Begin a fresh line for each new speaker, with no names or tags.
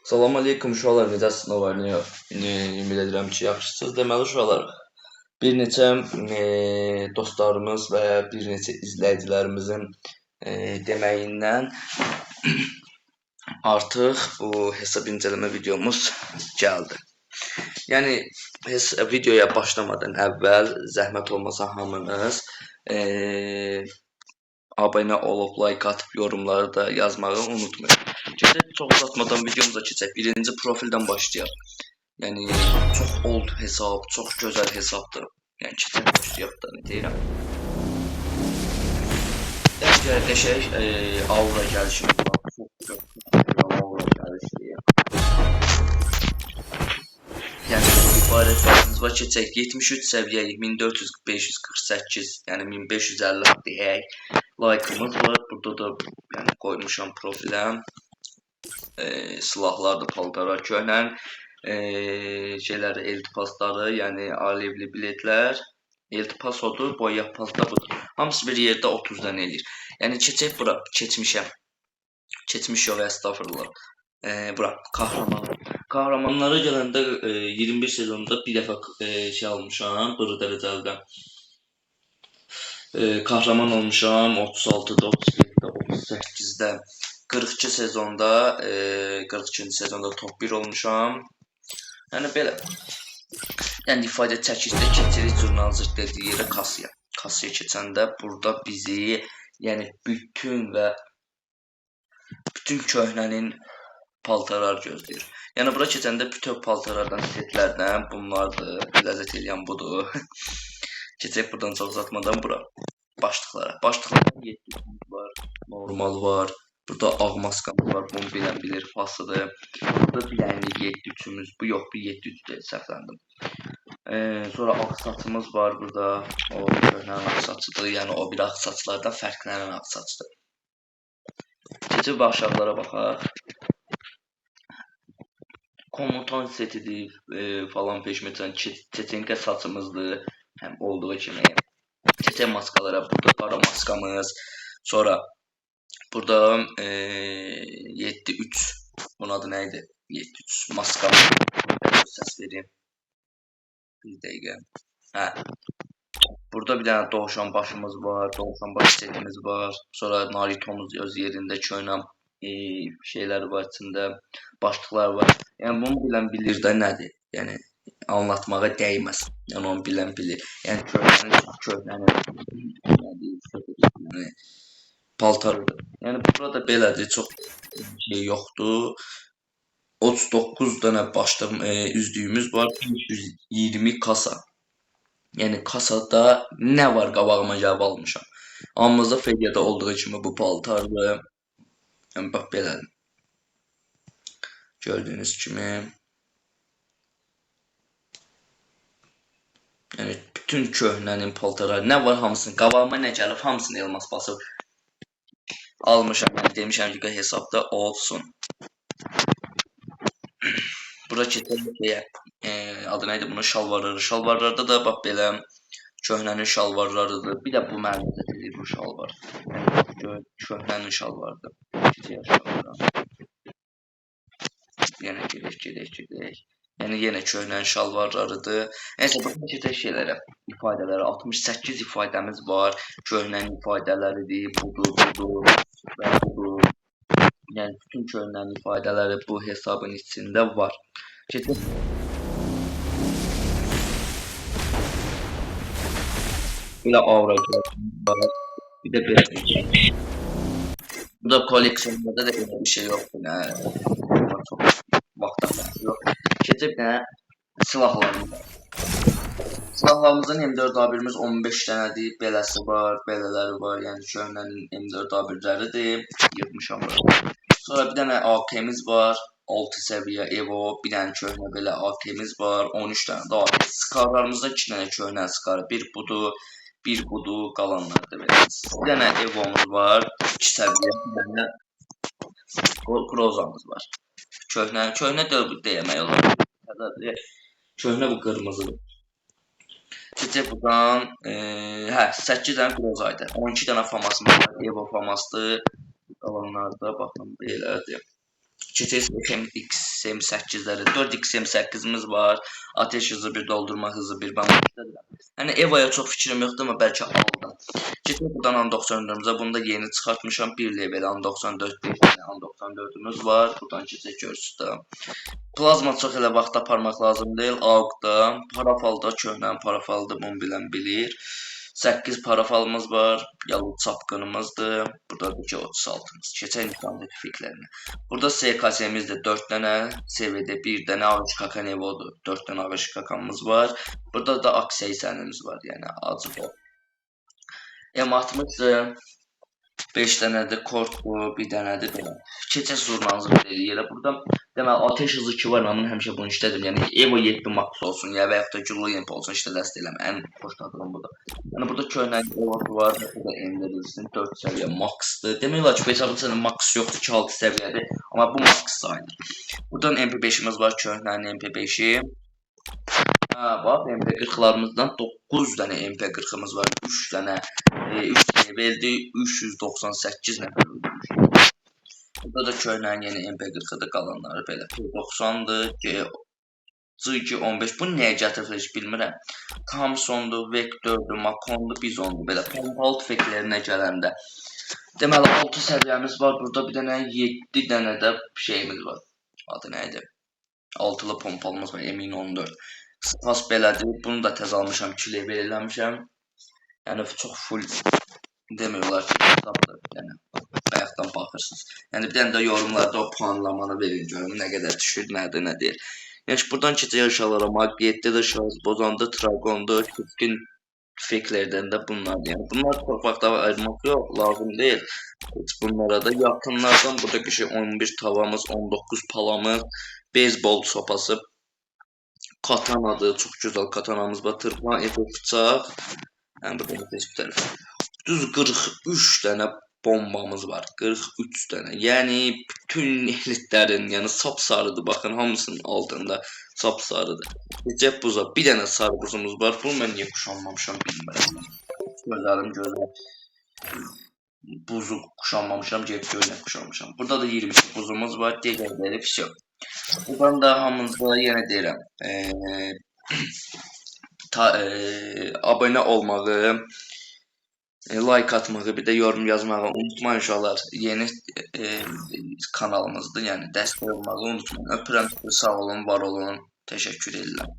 Salam aleykum uşaqlar, necəsiniz? Nə var, nə yox? Ümid edirəm ki, yaxşısınız. Deməli uşaqlar, bir neçə dostlarımız və ya bir neçə izləyicilərimizin deməyindən artıq bu hesab incələmə videomuz gəldi. Yəni videoya başlamadan əvvəl zəhmət olmasa hamınız abunə olub, like atıb, yorumları da yazmağı unutmayın. Keçək, çox uzatmadan videomuza keçək. Birinci profildən başlayaq. Yəni çox old hesab, çox gözəl hesabdır. Yəni keçək başlayaq da, nə deyirəm. Qəşəng aura gəlişi var. Çox gözəl aura gəlişi. Yəni ibarət vaxtınız var, keçək 73 səviyyəyə 1448, yəni 1550 deyək. Like'ımız var. Burada da yəni qoymuşam profilə. Silahlardır, paltarlar, köhnən şeyləri, eltipasları, yəni alevli biletlər, eltipas odur, boya pasta budur. Hamısı bir yerdə 30-dan eləyir. Yəni keçək bura, keçmişəm. Keçmiş yox, əstəğfurullah. Bura, kahramanlara gələndə 21 sezonda bir dəfə şey almışam, bırı dərəcəlidən. Kahraman olmuşam 36-da, 37-də, 38-də. 42 sezonda, 42-ci sezonda top 1 olmuşam. Yəni belə. Yəni ifadə çəkişdə keçirik jurnalist dediyi yerə kasaya. Kasaya keçəndə burada bizi yəni bütün köhnənin paltarlar gözləyir. Yəni bura keçəndə bütün paltarlardan, setlərdən bunlardır. Ləzzət eləyən budur. Keçək buradan çox uzatmadan bura. Başlıqlara. Başlıqlarda 7 var, normal var. Burada ağ maskamız var, bunu bilən bilir, fasıdır. Burada bilənli 7-3'ümüz, bu yox, bu 7-3 deyil, səhvləndim. Sonra ağ saçımız var burada, o köhnən ağ saçıdır, yəni o bir ağ saçlardan fərqlənən ağ saçdır. Keçib aşağılara baxaq. Komutan setidir, falan peşmeçən, çeçenka saçımızdır, həm olduğu kimi. Çeçen maskalara, burada qara maskamız, sonra burada 7-3, bunun adı nə idi? 7-3 maskam. Səs vereyim. Bir dəqiqə. Hə. Burada bir dənə dovşan başımız var, dovşan baş setimiz var. Sonra Naruto'muz öz yerində köhnə şeylər var içində, başlıqlar var. Yəni bunu bilən bilir də nədir? Yəni anlatmağa dəyməz. Yəni onu bilən bilir. Yəni köhnənin paltarıdır. Yəni burada belədir, çox şey yoxdur. 39 dənə başlıq üzdüyümüz var, 520 kasa. Yəni kasada nə var qabağıma gəlib almışam. Hamımızda fəqiyyədə olduğu kimi bu paltardır. Yəni bax belədir. Gördüyünüz kimi. Yəni bütün köhnənin paltarları nə var hamısını, qabağıma nə gəlib hamısını elmas basıb almışam. Yəni demişəm ki, hesabda olsun. Bura keçək adı nə idi bunun şalvarları. Şalvarlarda da bax belə köhnənin şalvarlarıdır. Bir də bu mənim edir bu şalvar. Yəni köhnənin şalvarıdır. Keçək aşağıya. Yəni gedək. Yəni yenə köhnənin şalvarlarıdır. Nəysə baxın keçək şeylərə, ifadələrə. 68 ifadəmiz var. Köhnənin ifadələridir. Budur və budur. Yəni bütün köhnənin ifadələri bu hesabın içində var. Keçək. Belə aura var. Bir də belə bir şey. Bu da koleksiyonlarda da elə bir şey yoxdur. Çox vaxt yox. Keçib nə? Silahlarımız var. Silahlarımızın M4A1'imiz 15 dənədir. Beləsi var, belələri var. Yəni köhnənin M4A1'ləridir. Yığmışam bura. Sonra bir dənə AK'miz var. 6 səviyyə Evo. Bir dənə köhnə belə AK'miz var. 13 dənə də AK. Skarlarımızda 2 dənə köhnə skar. Bir budur, qalanlar da belə. Bir dənə Evo'muz var. 2 səviyyə. Bir dənə Groza'mız var. Köhnə demək olar. Köhnə bu qırmızıdır. Keçək buradan, 8 dənə Groza'ydı. 12 dənə famasımız var. Evo famasdır. Qalanlarda baxın belədir. Keçək XM8'ləri, 4 XM8'imiz var. Ateş hızı 1, doldurma hızı 1. Ben yəni Eva'ya çox fikrim yoxdur, amma bəlkə aldım. Keçək buradan An 94'ümüzə. Bunu da yeni çıxartmışam. 1 level An 94, 5 tane An 94'ümüz var. Buradan keçək görsüzdə. Plazma çox elə vaxt aparmaq lazım deyil. AUG-da, parafalda, köhnə parafalda bunu bilən bilir. 8 parafalımız var. Yalı çapqınımızdır. Burada da 36'mız. Keçək nişan fikirlərinə. Burada SKS-imizdə 4 dənə, CV'də 1 dənə, AVŞ Nevo'dur. 4 dənə AVŞ kakamız var. Burada da AK-80'imiz var, yəni acı bol. M60'dır. 5 dənədir kortdur, bir dənədir belə. Keçək zurnanızı eləyirə. Burada deməli ateş hızı 2 var, mən həmişə bunu işlədim. Yəni Evo 7 Max olsun, ya və yaxud da Gullo Imp olsun, işte dəst eləm. Ən xoşladığım budur. Yəni burada köhnə Evo var, burada Ender'in 4 səviyyə Max'dır. Demək olar ki, bu hesabın Max yoxdur ki, 6 səviyyədir, amma bu Max sayılır. Buradan MP5'imiz var, köhnənin MP5'i. Bax, MP40'larımızdan 9 dənə MP40'ımız var, 3 dənə 3 leveldir, 398 nəfər öldürmüş. Burada da köhnənin yeni MP40'dır, qalanları belə. P90'dır, G15, bu nəyə gətirir heç bilmirəm. Thompson'dur, Vector'dur, Macon'dur, Bizon'dur, belə pompalı tüfəklərinə gələndə. Deməli 6 səviyyəmiz var, burada bir dənə 7 dənə də şeyimiz var. Adı nə idi? 6'lı pompalımız var, M14. Spas belədir. Bunu da tez almışam, 2 level eləmişəm. Yəni çox full demiyorlar ki, hesabdır. Yəni bayaqdan baxırsınız. Yəni bir dənə də yorumlarda o puanlamanı verin görüm nə qədər düşür, nədir, nə deyir. Yəni buradan keçək aşağılara. Magnetdə də şahıs bozandı, Tragon'da, Kütkin tüfeklerden de bunlar. Yəni bunlar torpaqda ayırmaq yox, lazım deyil. Bunlara da yakınlardan buradaki şey 11 tavamız, 19 palamız, beyzbol sopası, katanadır, çox gözəl katanamız var, tırpan, efe bıçaq. Yəni burada bir tərəf. Düz 43 dənə bombamız var, 43 dənə. Yəni bütün elitlərin, yəni sapsarıdır. Baxın, hamısının altında sapsarıdır. Cep buza bir dənə sarı buzumuz var. Bunu mən niyə kuşanmamışam bilmirəm. Gözlərim gözəl. Buzu kuşanmamışam, cep gölünə kuşanmışam. Burada da 22 buzumuz var, digərləri pis yox. Buradan da hamınıza yenə deyirəm, abunə olmağı, like atmağı, bir də yorum yazmağı unutmayın uşaqlar. Yeni kanalımızdır, yəni dəstək olmağı unutmayın. Öpürəm, sağ olun, var olun, təşəkkür edirəm.